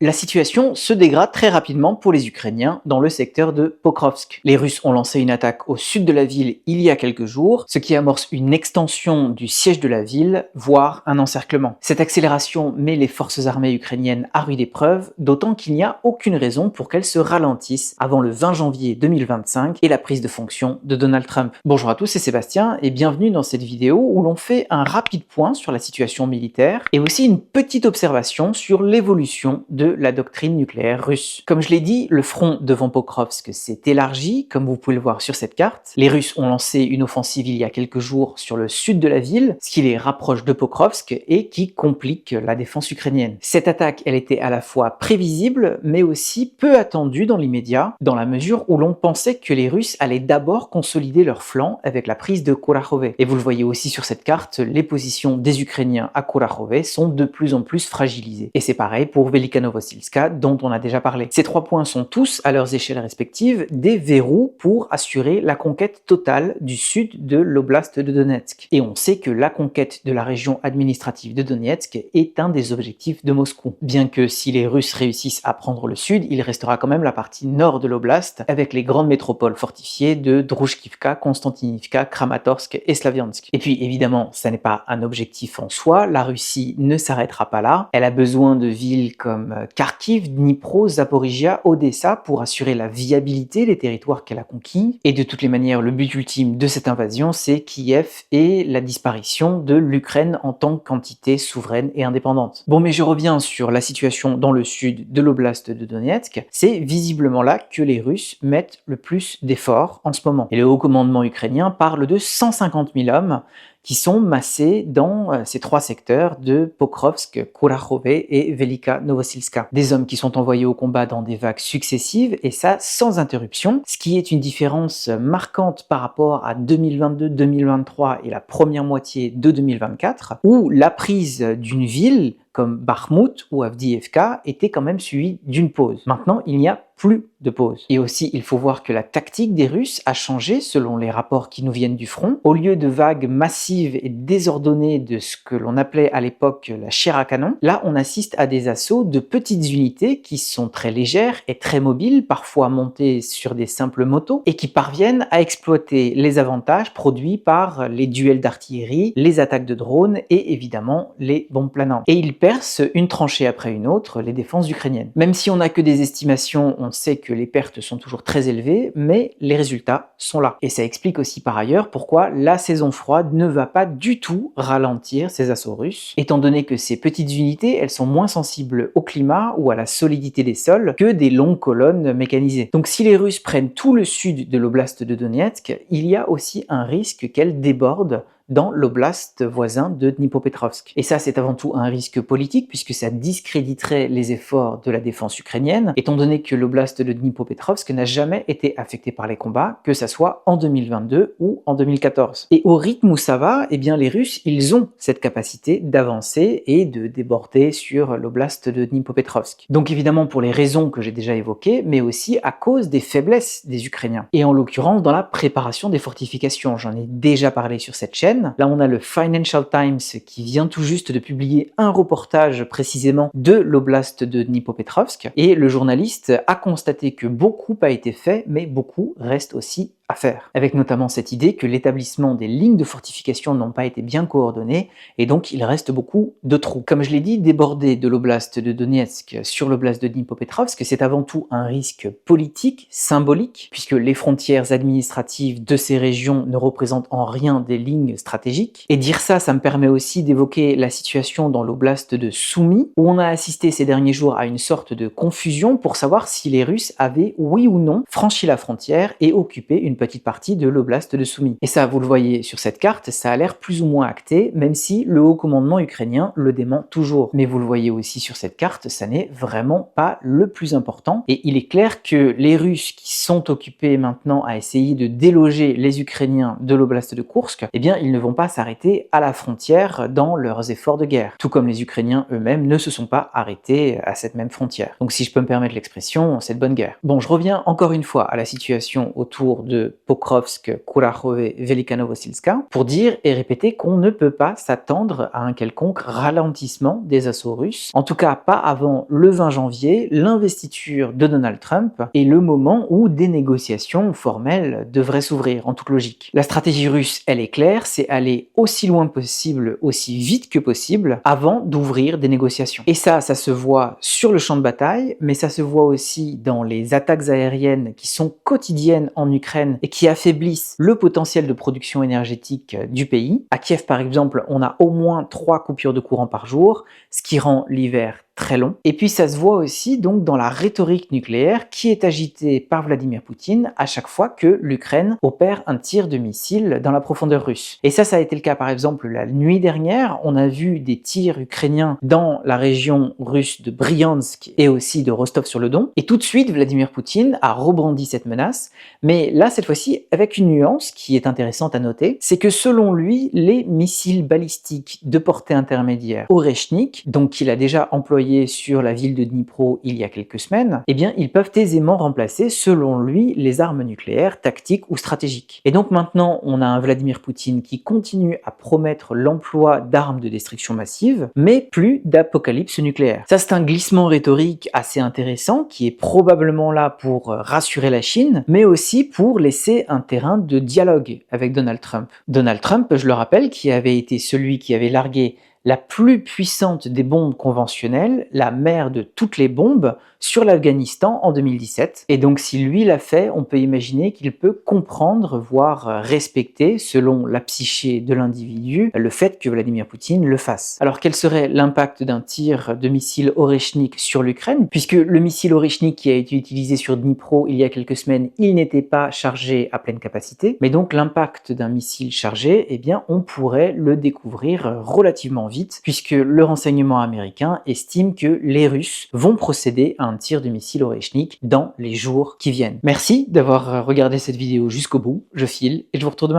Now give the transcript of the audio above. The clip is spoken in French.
La situation se dégrade très rapidement pour les Ukrainiens dans le secteur de Pokrovsk. Les Russes ont lancé une attaque au sud de la ville il y a quelques jours, ce qui amorce une extension du siège de la ville, voire un encerclement. Cette accélération met les forces armées ukrainiennes à rude épreuve, d'autant qu'il n'y a aucune raison pour qu'elles se ralentissent avant le 20 janvier 2025 et la prise de fonction de Donald Trump. Bonjour à tous, c'est Sébastien et bienvenue dans cette vidéo où l'on fait un rapide point sur la situation militaire et aussi une petite observation sur l'évolution de la doctrine nucléaire russe. Comme je l'ai dit, le front devant Pokrovsk s'est élargi, comme vous pouvez le voir sur cette carte. Les Russes ont lancé une offensive il y a quelques jours sur le sud de la ville, ce qui les rapproche de Pokrovsk et qui complique la défense ukrainienne. Cette attaque, elle était à la fois prévisible, mais aussi peu attendue dans l'immédiat, dans la mesure où l'on pensait que les Russes allaient d'abord consolider leur flanc avec la prise de Kurakhove. Et vous le voyez aussi sur cette carte, les positions des Ukrainiens à Kurakhove sont de plus en plus fragilisées. Et c'est pareil pour Velika Novosilska, dont on a déjà parlé. Ces trois points sont tous, à leurs échelles respectives, des verrous pour assurer la conquête totale du sud de l'oblast de Donetsk. Et on sait que la conquête de la région administrative de Donetsk est un des objectifs de Moscou. Bien que si les Russes réussissent à prendre le sud, il restera quand même la partie nord de l'oblast, avec les grandes métropoles fortifiées de Druzhkivka, Konstantinivka, Kramatorsk et Slaviansk. Et puis évidemment, ça n'est pas un objectif en soi, la Russie ne s'arrêtera pas là, elle a besoin de villes comme Kharkiv, Dnipro, Zaporizhia, Odessa pour assurer la viabilité des territoires qu'elle a conquis. Et de toutes les manières, le but ultime de cette invasion, c'est Kiev et la disparition de l'Ukraine en tant qu'entité souveraine et indépendante. Bon, mais je reviens sur la situation dans le sud de l'oblast de Donetsk. C'est visiblement là que les Russes mettent le plus d'efforts en ce moment. Et le haut commandement ukrainien parle de 150 000 hommes qui sont massés dans ces trois secteurs de Pokrovsk, Kurakhove et Velika Novosilska. Des hommes qui sont envoyés au combat dans des vagues successives, et ça sans interruption, ce qui est une différence marquante par rapport à 2022-2023 et la première moitié de 2024, où la prise d'une ville comme Bakhmut ou Avdiivka était quand même suivie d'une pause. Maintenant, il n'y a plus de pause. Et aussi, il faut voir que la tactique des Russes a changé selon les rapports qui nous viennent du front. Au lieu de vagues massives et désordonnées de ce que l'on appelait à l'époque la chair à canon, là on assiste à des assauts de petites unités qui sont très légères et très mobiles, parfois montées sur des simples motos, et qui parviennent à exploiter les avantages produits par les duels d'artillerie, les attaques de drones et évidemment les bombes planantes. Et ils percent une tranchée après une autre les défenses ukrainiennes. Même si on n'a que des estimations, on sait que les pertes sont toujours très élevées, mais les résultats sont là. Et ça explique aussi par ailleurs pourquoi la saison froide ne va pas du tout ralentir ces assauts russes, étant donné que ces petites unités, elles sont moins sensibles au climat ou à la solidité des sols que des longues colonnes mécanisées. Donc si les Russes prennent tout le sud de l'oblast de Donetsk, il y a aussi un risque qu'elles débordent dans l'oblast voisin de Dnipropetrovsk. Et ça, c'est avant tout un risque politique, puisque ça discréditerait les efforts de la défense ukrainienne, étant donné que l'oblast de Dnipropetrovsk n'a jamais été affecté par les combats, que ça soit en 2022 ou en 2014. Et au rythme où ça va, eh bien les Russes, ils ont cette capacité d'avancer et de déborder sur l'oblast de Dnipropetrovsk. Donc évidemment pour les raisons que j'ai déjà évoquées, mais aussi à cause des faiblesses des Ukrainiens. Et en l'occurrence dans la préparation des fortifications. J'en ai déjà parlé sur cette chaîne. Là, on a le Financial Times qui vient tout juste de publier un reportage précisément de l'oblast de Dnipropetrovsk. Et le journaliste a constaté que beaucoup a été fait, mais beaucoup reste aussi à faire. Avec notamment cette idée que l'établissement des lignes de fortification n'ont pas été bien coordonnées et donc il reste beaucoup de trous. Comme je l'ai dit, déborder de l'oblast de Donetsk sur l'oblast de Dnipropetrovsk, c'est avant tout un risque politique, symbolique, puisque les frontières administratives de ces régions ne représentent en rien des lignes stratégiques. Et dire ça, ça me permet aussi d'évoquer la situation dans l'oblast de Soumy, où on a assisté ces derniers jours à une sorte de confusion pour savoir si les Russes avaient, oui ou non, franchi la frontière et occupé une petite partie de l'oblast de Soumy. Et ça, vous le voyez sur cette carte, ça a l'air plus ou moins acté, même si le haut commandement ukrainien le dément toujours. Mais vous le voyez aussi sur cette carte, ça n'est vraiment pas le plus important. Et il est clair que les Russes qui sont occupés maintenant à essayer de déloger les Ukrainiens de l'oblast de Koursk, eh bien, ils ne vont pas s'arrêter à la frontière dans leurs efforts de guerre. Tout comme les Ukrainiens eux-mêmes ne se sont pas arrêtés à cette même frontière. Donc si je peux me permettre l'expression, c'est de bonne guerre. Bon, je reviens encore une fois à la situation autour de de Pokrovsk, Kurakhove, Velika Novosilska, pour dire et répéter qu'on ne peut pas s'attendre à un quelconque ralentissement des assauts russes, en tout cas pas avant le 20 janvier, l'investiture de Donald Trump et le moment où des négociations formelles devraient s'ouvrir en toute logique. La stratégie russe, elle est claire, c'est aller aussi loin possible, aussi vite que possible, avant d'ouvrir des négociations. Et ça se voit sur le champ de bataille, mais ça se voit aussi dans les attaques aériennes qui sont quotidiennes en Ukraine et qui affaiblissent le potentiel de production énergétique du pays. À Kiev, par exemple, on a au moins 3 coupures de courant par jour, ce qui rend l'hiver très long. Et puis ça se voit aussi donc dans la rhétorique nucléaire qui est agitée par Vladimir Poutine à chaque fois que l'Ukraine opère un tir de missile dans la profondeur russe. Et ça a été le cas par exemple la nuit dernière, on a vu des tirs ukrainiens dans la région russe de Bryansk et aussi de Rostov-sur-le-Don. Et tout de suite, Vladimir Poutine a rebrandi cette menace, mais là cette fois-ci avec une nuance qui est intéressante à noter, c'est que selon lui, les missiles balistiques de portée intermédiaire Oreshnik, donc qu'il a déjà employé sur la ville de Dnipro il y a quelques semaines, eh bien ils peuvent aisément remplacer, selon lui, les armes nucléaires tactiques ou stratégiques. Et donc maintenant, on a un Vladimir Poutine qui continue à promettre l'emploi d'armes de destruction massive, mais plus d'apocalypse nucléaire. Ça, c'est un glissement rhétorique assez intéressant qui est probablement là pour rassurer la Chine, mais aussi pour laisser un terrain de dialogue avec Donald Trump. Donald Trump, je le rappelle, qui avait été celui qui avait largué la plus puissante des bombes conventionnelles, la mère de toutes les bombes, sur l'Afghanistan en 2017. Et donc si lui l'a fait, on peut imaginer qu'il peut comprendre, voire respecter, selon la psyché de l'individu, le fait que Vladimir Poutine le fasse. Alors quel serait l'impact d'un tir de missile Oreshnik sur l'Ukraine? Puisque le missile Oreshnik qui a été utilisé sur Dnipro il y a quelques semaines, il n'était pas chargé à pleine capacité. Mais donc l'impact d'un missile chargé, eh bien on pourrait le découvrir relativement vite, puisque le renseignement américain estime que les Russes vont procéder à un tir de missile Oreshnik dans les jours qui viennent. Merci d'avoir regardé cette vidéo jusqu'au bout, je file et je vous retrouve demain.